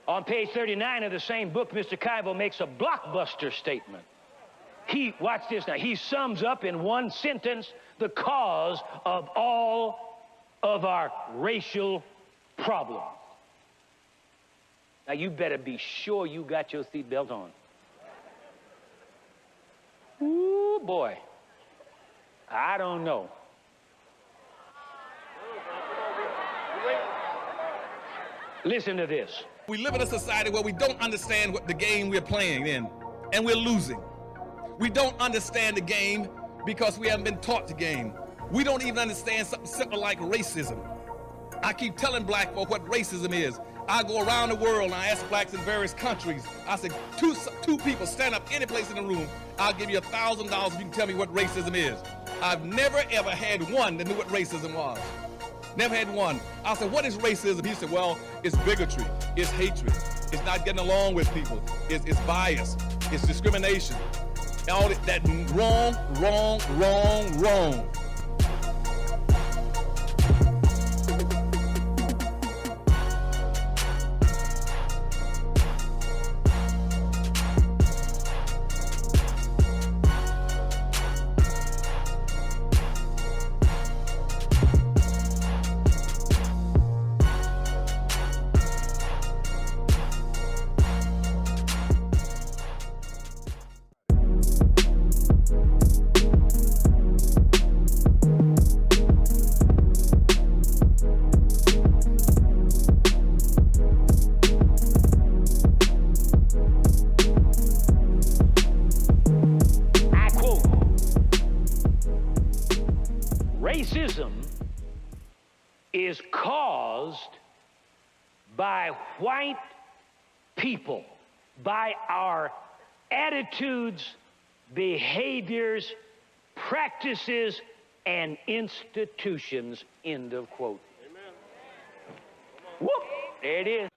On page 39 of the same book, Mr. Kuyvel makes a blockbuster statement. Watch this now, he sums up in one sentence the cause of all of our racial problems. Now you better be sure you got your seatbelt on. Ooh, boy. I don't know. Listen to this. We live in a society where we don't understand what the game we're playing in, and we're losing. We don't understand the game because we haven't been taught the game. We don't even understand something simple like racism. I keep telling black folk what racism is. I go around the world and I ask blacks in various countries. I say, two people stand up any place in the room, I'll give you $1,000 if you can tell me what racism is. I've never ever had one that knew what racism was. Never had one. I said, what is racism? He said, well, it's bigotry, it's hatred, it's not getting along with people, it's bias, it's discrimination. All that wrong, wrong, wrong, wrong. Racism is caused by white people, by our attitudes, behaviors, practices, and institutions, end of quote. Amen. Whoop, there it is.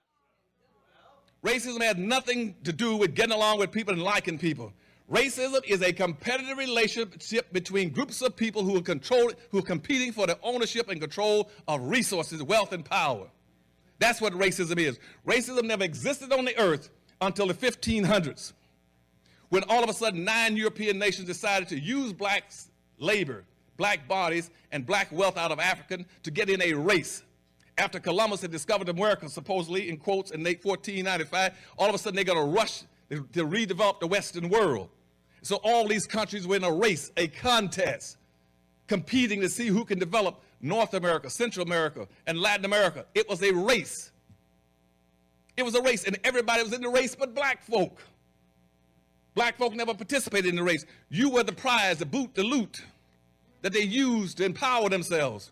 Racism has nothing to do with getting along with people and liking people. Racism is a competitive relationship between groups of people who are competing for the ownership and control of resources, wealth, and power. That's what racism is. Racism never existed on the earth until the 1500s, when all of a sudden 9 European nations decided to use black labor, black bodies, and black wealth out of Africa to get in a race. After Columbus had discovered America, supposedly, in quotes, in 1495, all of a sudden they're going to rush to redevelop the Western world. So all these countries were in a race, a contest, competing to see who can develop North America, Central America, and Latin America. It was a race. It was a race, and everybody was in the race but black folk. Black folk never participated in the race. You were the prize, the boot, the loot that they used to empower themselves.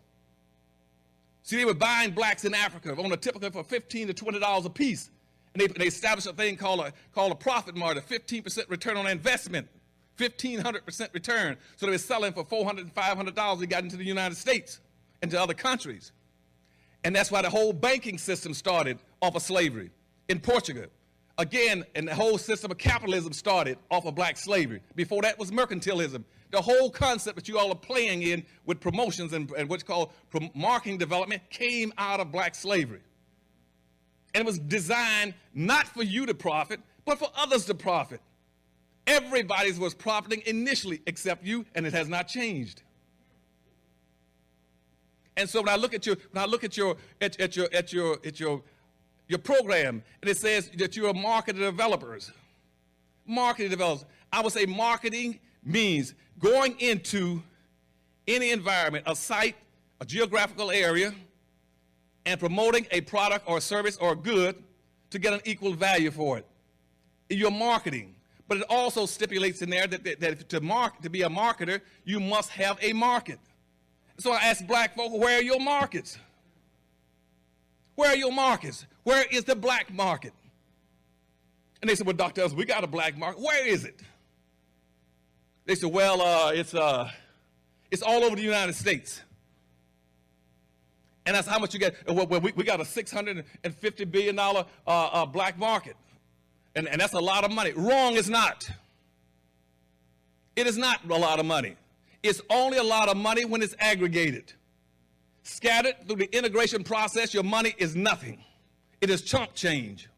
See, they were buying blacks in Africa on a typical for $15 to $20 a piece. And they established a thing called a profit margin, a 15% return on investment, 1,500% return. So they were selling for $400 and $500. They got into the United States and to other countries. And that's why the whole banking system started off of slavery in Portugal. Again, and the whole system of capitalism started off of black slavery. Before that was mercantilism. The whole concept that you all are playing in with promotions and what's called marketing development came out of black slavery. And it was designed not for you to profit, but for others to profit. Everybody was profiting initially except you, and it has not changed. And so when I look at your program, and it says that you are marketing developers. Marketing developers. I would say marketing means going into any environment, a site, a geographical area, and promoting a product or a service or a good to get an equal value for it. You're marketing, but it also stipulates in there that to be a marketer, you must have a market. So I ask black folk, where are your markets? Where are your markets? Where is the black market? And they said, well, Dr. Ellis, we got a black market. Where is it? They said, well, it's all over the United States. And that's how much you get. We got a $650 billion black market. And that's a lot of money. Wrong, it's not. It is not a lot of money. It's only a lot of money when it's aggregated. Scattered through the integration process, your money is nothing. It is chump change.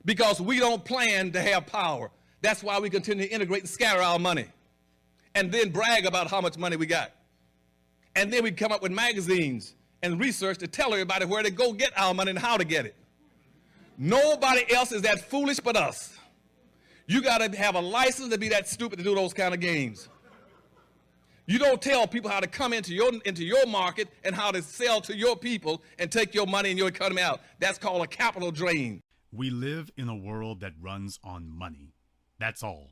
because we don't plan to have power. That's why we continue to integrate and scatter our money and then brag about how much money we got. And then we come up with magazines and research to tell everybody where to go get our money and how to get it. Nobody else is that foolish but us. You got to have a license to be that stupid to do those kind of games. You don't tell people how to come into your market and how to sell to your people and take your money and your economy out. That's called a capital drain. We live in a world that runs on money. That's all.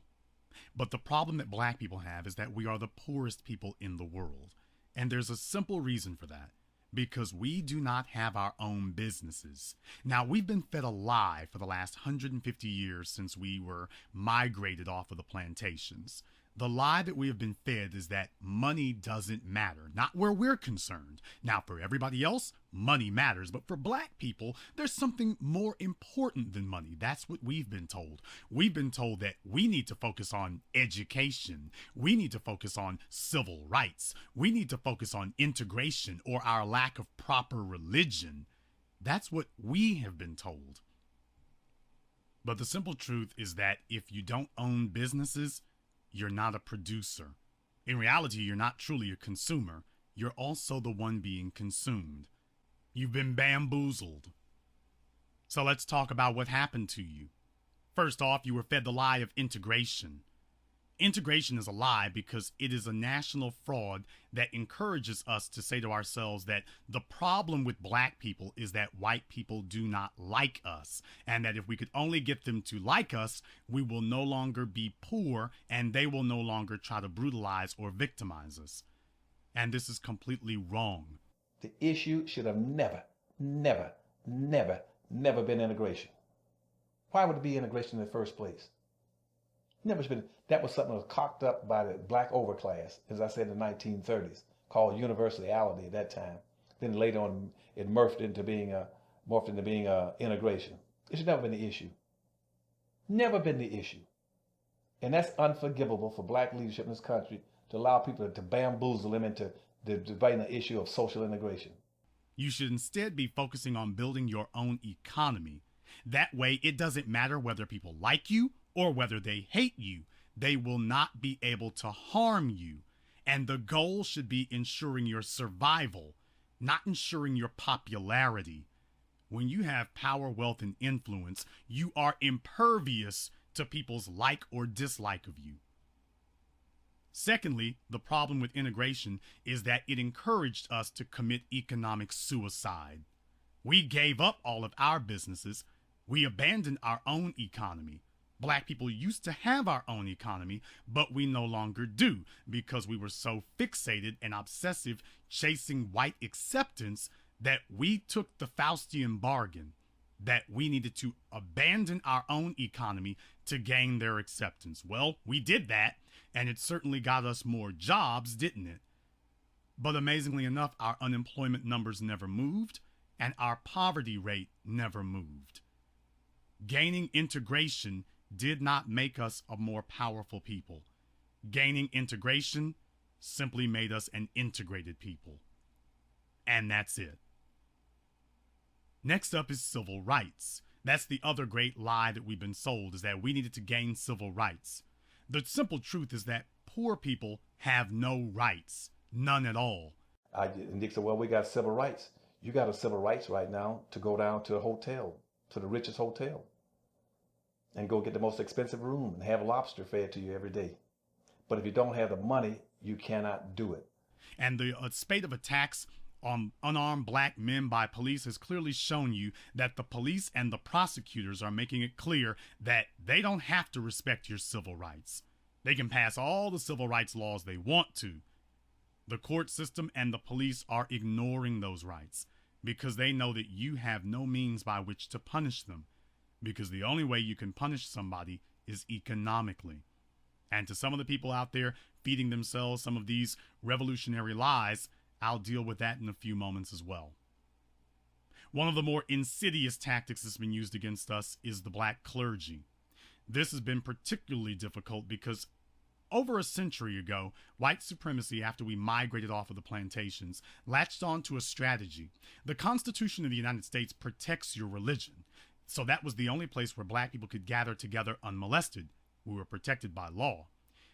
But the problem that black people have is that we are the poorest people in the world. And there's a simple reason for that. Because we do not have our own businesses. Now, we've been fed a lie for the last 150 years since we were migrated off of the plantations. The lie that we have been fed is that money doesn't matter, not where we're concerned. Now, for everybody else, money matters, but for black people, there's something more important than money. That's what we've been told. We've been told that we need to focus on education. We need to focus on civil rights. We need to focus on integration or our lack of proper religion. That's what we have been told. But the simple truth is that if you don't own businesses, you're not a producer. In reality, you're not truly a consumer. You're also the one being consumed. You've been bamboozled. So let's talk about what happened to you. First off, you were fed the lie of integration. Integration is a lie because it is a national fraud that encourages us to say to ourselves that the problem with black people is that white people do not like us, and that if we could only get them to like us, we will no longer be poor and they will no longer try to brutalize or victimize us. And this is completely wrong. The issue should have never been integration. Why would it be integration in the first place? Never been. That was something that was cocked up by the black overclass, as I said in the 1930s, called universality at that time. Then later on, it morphed into being integration. It should never been the issue. Never been the issue. And that's unforgivable for black leadership in this country to allow people to bamboozle them into debating the issue of social integration. You should instead be focusing on building your own economy. That way, it doesn't matter whether people like you or whether they hate you, they will not be able to harm you. And the goal should be ensuring your survival, not ensuring your popularity. When you have power, wealth, and influence, you are impervious to people's like or dislike of you. Secondly, the problem with integration is that it encouraged us to commit economic suicide. We gave up all of our businesses. We abandoned our own economy. Black people used to have our own economy, but we no longer do because we were so fixated and obsessive chasing white acceptance that we took the Faustian bargain that we needed to abandon our own economy to gain their acceptance. Well, we did that, and it certainly got us more jobs, didn't it? But amazingly enough, our unemployment numbers never moved, and our poverty rate never moved. Gaining integration did not make us a more powerful people. Gaining integration simply made us an integrated people. And that's it. Next up is civil rights. That's the other great lie that we've been sold, is that we needed to gain civil rights. The simple truth is that poor people have no rights, none at all. And Dick said, well, we got civil rights. You got a civil rights right now to go down to a hotel, to the richest hotel, and go get the most expensive room and have lobster fed to you every day. But if you don't have the money, you cannot do it. And the spate of attacks on unarmed black men by police has clearly shown you that the police and the prosecutors are making it clear that they don't have to respect your civil rights. They can pass all the civil rights laws they want to. The court system and the police are ignoring those rights because they know that you have no means by which to punish them. Because the only way you can punish somebody is economically. And to some of the people out there feeding themselves some of these revolutionary lies, I'll deal with that in a few moments as well. One of the more insidious tactics that's been used against us is the black clergy. This has been particularly difficult because over a century ago, white supremacy, after we migrated off of the plantations, latched on to a strategy. The Constitution of the United States protects your religion. So that was the only place where black people could gather together unmolested. We were protected by law.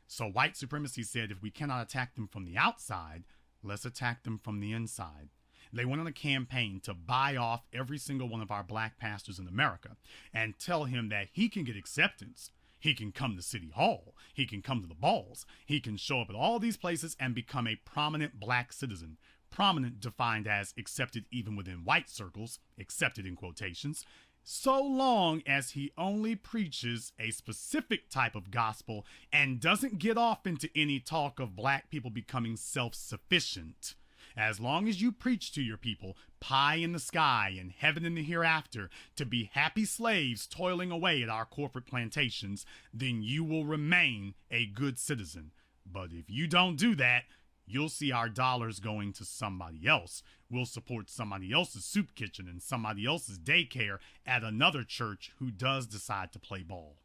So white supremacy said, if we cannot attack them from the outside, let's attack them from the inside. They went on a campaign to buy off every single one of our black pastors in America and tell him that he can get acceptance. He can come to City Hall. He can come to the balls. He can show up at all these places and become a prominent black citizen. Prominent defined as accepted even within white circles, accepted in quotations, so long as he only preaches a specific type of gospel and doesn't get off into any talk of black people becoming self-sufficient. As long as you preach to your people pie in the sky and heaven in the hereafter to be happy slaves toiling away at our corporate plantations, then you will remain a good citizen. But if you don't do that, you'll see our dollars going to somebody else. We'll support somebody else's soup kitchen and somebody else's daycare at another church who does decide to play ball.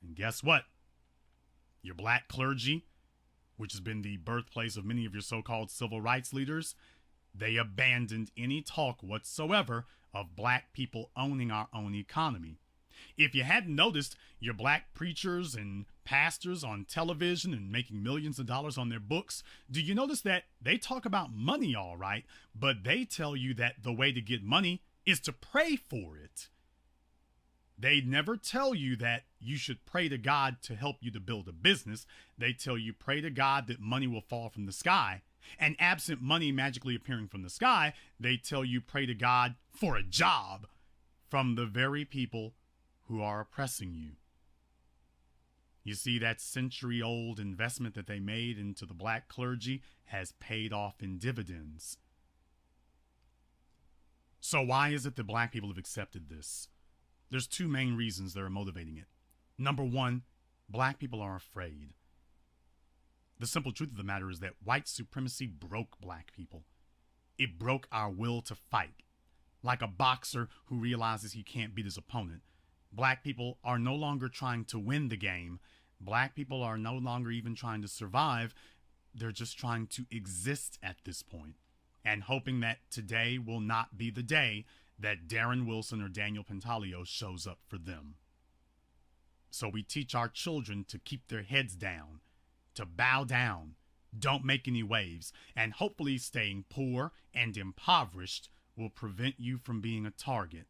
And guess what? Your black clergy, which has been the birthplace of many of your so-called civil rights leaders, they abandoned any talk whatsoever of black people owning our own economy. If you hadn't noticed, your black preachers and pastors on television and making millions of dollars on their books, do you notice that they talk about money all right, but they tell you that the way to get money is to pray for it? They never tell you that you should pray to God to help you to build a business. They tell you pray to God that money will fall from the sky. And absent money magically appearing from the sky, they tell you pray to God for a job from the very people who are oppressing you. You see, that century-old investment that they made into the black clergy has paid off in dividends. So why is it that black people have accepted this? There's two main reasons that are motivating it. Number one, black people are afraid. The simple truth of the matter is that white supremacy broke black people. It broke our will to fight. Like a boxer who realizes he can't beat his opponent, black people are no longer trying to win the game. Black people are no longer even trying to survive. They're just trying to exist at this point and hoping that today will not be the day that Darren Wilson or Daniel Pantaleo shows up for them. So we teach our children to keep their heads down, to bow down, don't make any waves, and hopefully staying poor and impoverished will prevent you from being a target.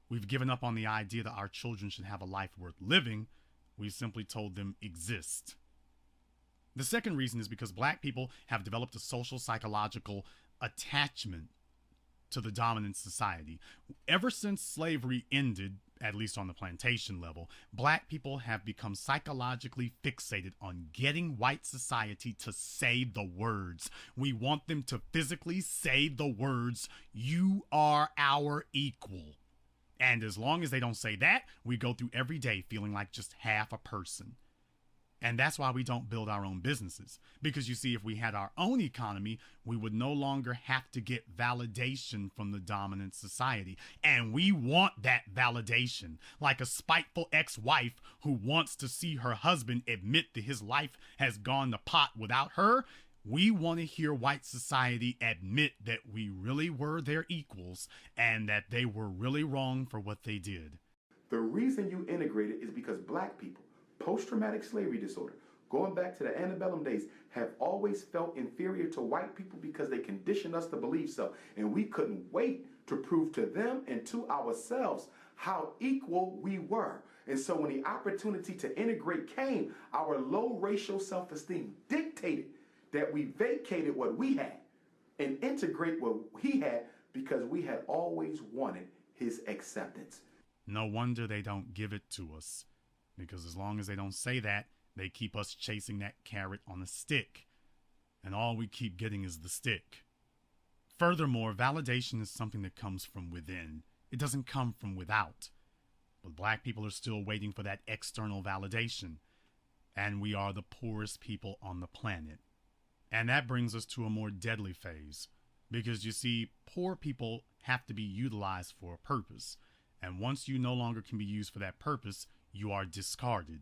We've given up on the idea that our children should have a life worth living. We simply told them exist. The second reason is because black people have developed a social psychological attachment to the dominant society. Ever since slavery ended, at least on the plantation level, black people have become psychologically fixated on getting white society to say the words. We want them to physically say the words, "You are our equal." And as long as they don't say that, we go through every day feeling like just half a person. And that's why we don't build our own businesses. Because you see, if we had our own economy, we would no longer have to get validation from the dominant society. And we want that validation. Like a spiteful ex-wife who wants to see her husband admit that his life has gone to pot without her. We want to hear white society admit that we really were their equals and that they were really wrong for what they did. The reason you integrated is because black people, post-traumatic slavery disorder, going back to the antebellum days, have always felt inferior to white people because they conditioned us to believe so. And we couldn't wait to prove to them and to ourselves how equal we were. And so when the opportunity to integrate came, our low racial self-esteem dictated that we vacated what we had and integrate what he had because we had always wanted his acceptance. No wonder they don't give it to us. Because as long as they don't say that, they keep us chasing that carrot on a stick. And all we keep getting is the stick. Furthermore, validation is something that comes from within. It doesn't come from without. But black people are still waiting for that external validation. And we are the poorest people on the planet. And that brings us to a more deadly phase. Because you see, poor people have to be utilized for a purpose. And once you no longer can be used for that purpose, you are discarded.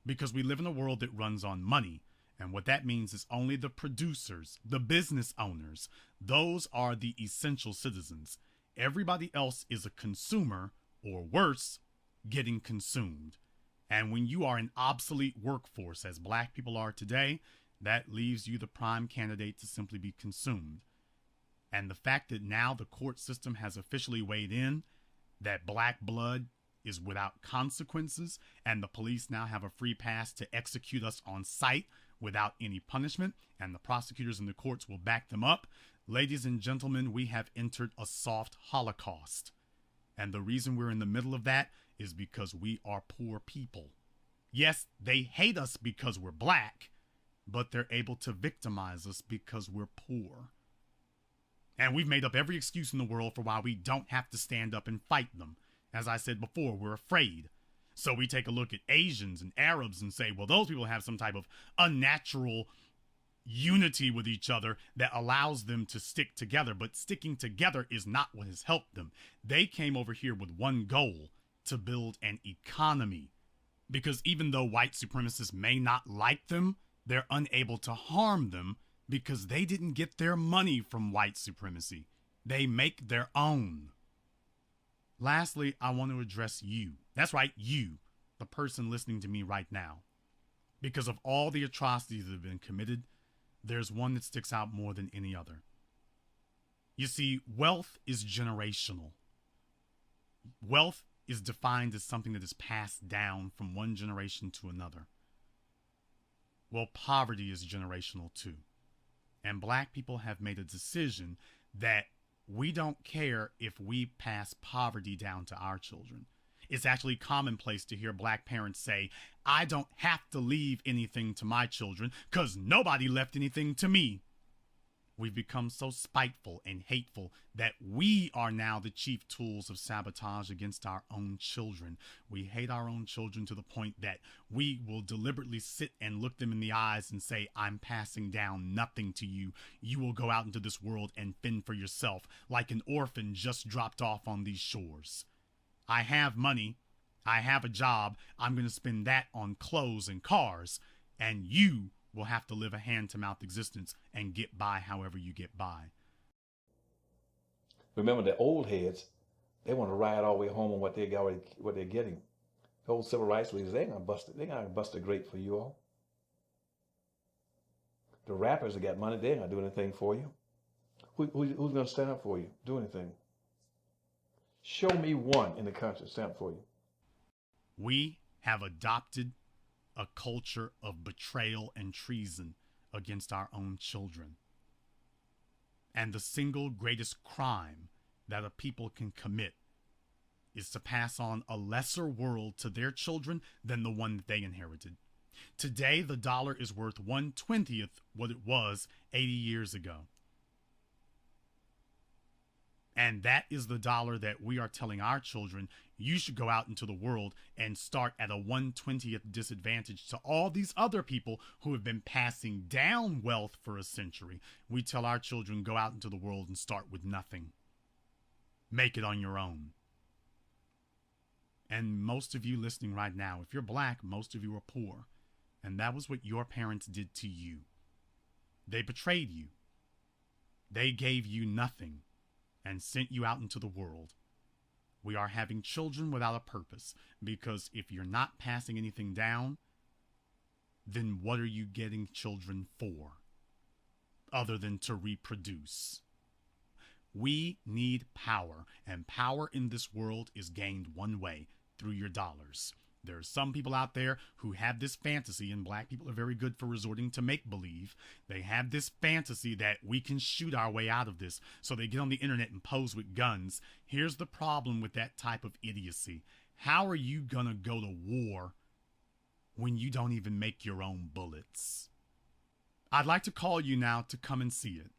Because we live in a world that runs on money. And what that means is only the producers, the business owners, those are the essential citizens. Everybody else is a consumer, or worse, getting consumed. And when you are an obsolete workforce, as black people are today, that leaves you the prime candidate to simply be consumed. And the fact that now the court system has officially weighed in that black blood is without consequences, and the police now have a free pass to execute us on sight without any punishment, and the prosecutors and the courts will back them up. Ladies and gentlemen, we have entered a soft holocaust. And the reason we're in the middle of that is because we are poor people. Yes, they hate us because we're black, but they're able to victimize us because we're poor. And we've made up every excuse in the world for why we don't have to stand up and fight them. As I said before, we're afraid. So we take a look at Asians and Arabs and say, well, those people have some type of unnatural unity with each other that allows them to stick together. But sticking together is not what has helped them. They came over here with one goal: to build an economy. Because even though white supremacists may not like them, they're unable to harm them because they didn't get their money from white supremacy. They make their own. Lastly, I want to address you. That's right, you, the person listening to me right now. Because of all the atrocities that have been committed, there's one that sticks out more than any other. You see, wealth is generational. Wealth is defined as something that is passed down from one generation to another. Well, poverty is generational too. And black people have made a decision that we don't care if we pass poverty down to our children. It's actually commonplace to hear black parents say, I don't have to leave anything to my children because nobody left anything to me. We've become so spiteful and hateful that we are now the chief tools of sabotage against our own children. We hate our own children to the point that we will deliberately sit and look them in the eyes and say, I'm passing down nothing to you. You will go out into this world and fend for yourself like an orphan just dropped off on these shores. I have money. I have a job. I'm going to spend that on clothes and cars, and you will have to live a hand-to-mouth existence and get by however you get by. Remember, the old heads, they want to ride all the way home on what they're getting. The old civil rights leaders, they're gonna bust a grape for you all. The rappers that got money, they're not gonna do anything for you. Who's gonna stand up for you, do anything? Show me one in the country to stand up for you. We have adopted a culture of betrayal and treason against our own children. And the single greatest crime that a people can commit is to pass on a lesser world to their children than the one that they inherited. Today, the dollar is worth 1/20th what it was 80 years ago. And that is the dollar that we are telling our children, you should go out into the world and start at a 1/20th disadvantage to all these other people who have been passing down wealth for a century. We tell our children, go out into the world and start with nothing. Make it on your own. And most of you listening right now, if you're black, most of you are poor. And that was what your parents did to you. They betrayed you. They gave you nothing and sent you out into the world. We are having children without a purpose, because if you're not passing anything down, then what are you getting children for, other than to reproduce? We need power, and power in this world is gained one way, through your dollars. There are some people out there who have this fantasy, and black people are very good for resorting to make-believe. They have this fantasy that we can shoot our way out of this, so they get on the internet and pose with guns. Here's the problem with that type of idiocy. How are you gonna go to war when you don't even make your own bullets? I'd like to call you now to come and see it.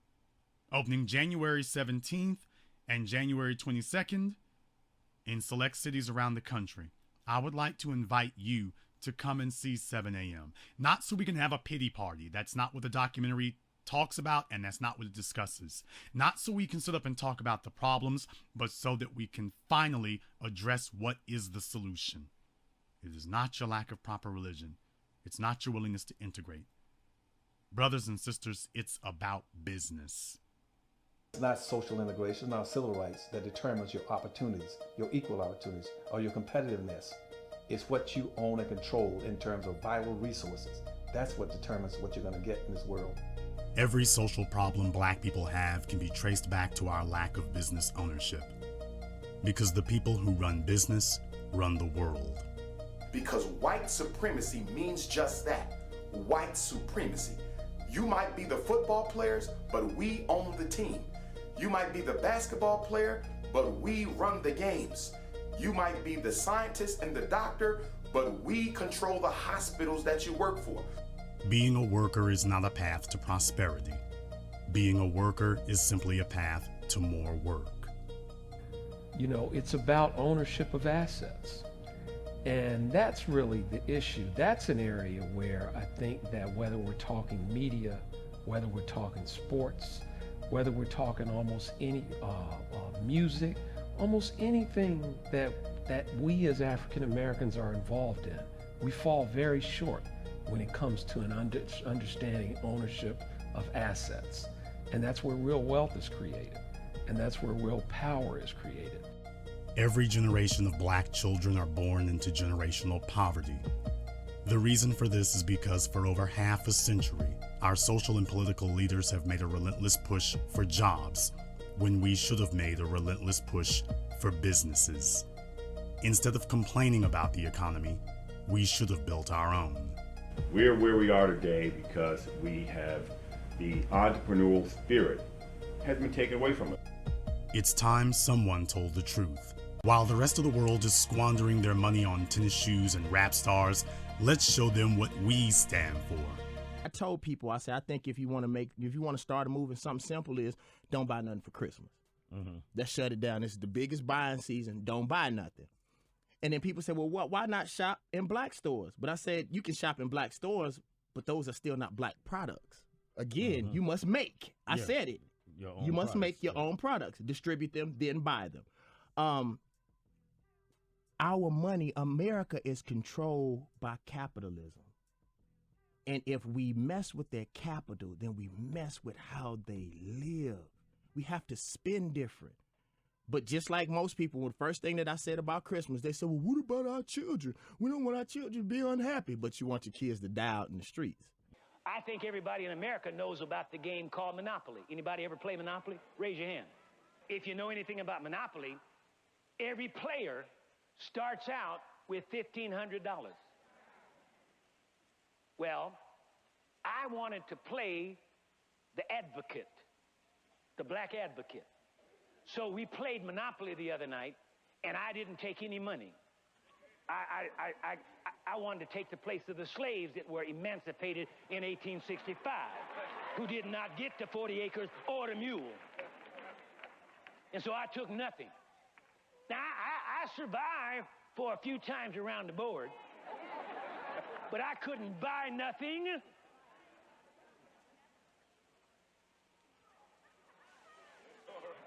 Opening January 17th and January 22nd in select cities around the country. I would like to invite you to come and see 7 a.m. Not so we can have a pity party. That's not what the documentary talks about, and that's not what it discusses. Not so we can sit up and talk about the problems, but so that we can finally address what is the solution. It is not your lack of proper religion. It's not your willingness to integrate. Brothers and sisters, it's about business. It's not social integration, it's not civil rights that determines your opportunities, your equal opportunities, or your competitiveness. It's what you own and control in terms of vital resources. That's what determines what you're going to get in this world. Every social problem black people have can be traced back to our lack of business ownership. Because the people who run business run the world. Because white supremacy means just that, white supremacy. You might be the football players, but we own the team. You might be the basketball player, but we run the games. You might be the scientist and the doctor, but we control the hospitals that you work for. Being a worker is not a path to prosperity. Being a worker is simply a path to more work. You know, it's about ownership of assets. And that's really the issue. That's an area where I think that whether we're talking media, whether we're talking sports, whether we're talking almost any music, almost anything that we as African Americans are involved in, we fall very short when it comes to an understanding ownership of assets. And that's where real wealth is created. And that's where real power is created. Every generation of black children are born into generational poverty. The reason for this is because for over half a century, our social and political leaders have made a relentless push for jobs when we should have made a relentless push for businesses. Instead of complaining about the economy, we should have built our own. We're where we are today because we have the entrepreneurial spirit has been taken away from us. It's time someone told the truth. While the rest of the world is squandering their money on tennis shoes and rap stars, let's show them what we stand for. I told people, I said, I think if you want to start a movement, something simple is don't buy nothing for Christmas. Let's shut it down. This is the biggest buying season. Don't buy nothing. And then people say, well, why not shop in black stores? But I said, you can shop in black stores, but those are still not black products. Again, you must make. I said it. You must make your own products, distribute them, then buy them. Our money, America is controlled by capitalism. And if we mess with their capital, then we mess with how they live. We have to spend different. But just like most people, the first thing that I said about Christmas, they said, well, what about our children? We don't want our children to be unhappy, but you want your kids to die out in the streets. I think everybody in America knows about the game called Monopoly. Anybody ever play Monopoly? Raise your hand. If you know anything about Monopoly, every player starts out with $1,500. Well, I wanted to play the advocate, the black advocate. So we played Monopoly the other night, and I didn't take any money. I wanted to take the place of the slaves that were emancipated in 1865, who did not get the 40 acres or the mule. And so I took nothing. Now, I survived for a few times around the board, but I couldn't buy nothing.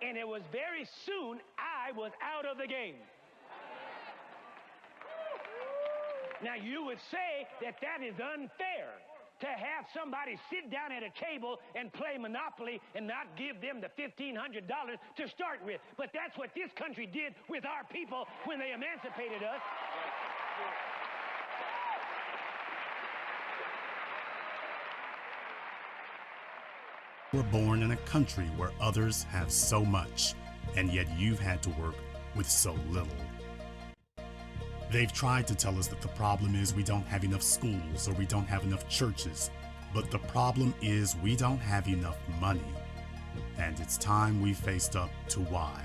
And it was very soon I was out of the game. Now, you would say that that is unfair to have somebody sit down at a table and play Monopoly and not give them the $1,500 to start with. But that's what this country did with our people when they emancipated us. We're born in a country where others have so much, and yet you've had to work with so little. They've tried to tell us that the problem is we don't have enough schools or we don't have enough churches, but the problem is we don't have enough money. And it's time we faced up to why.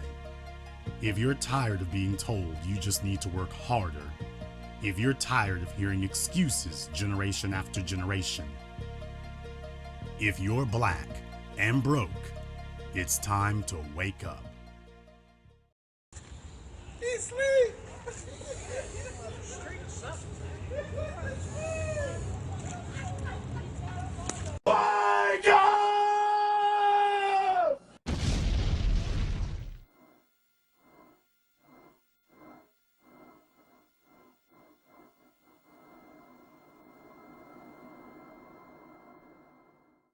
If you're tired of being told you just need to work harder, if you're tired of hearing excuses generation after generation, if you're black and broke, it's time to wake up. He's asleep.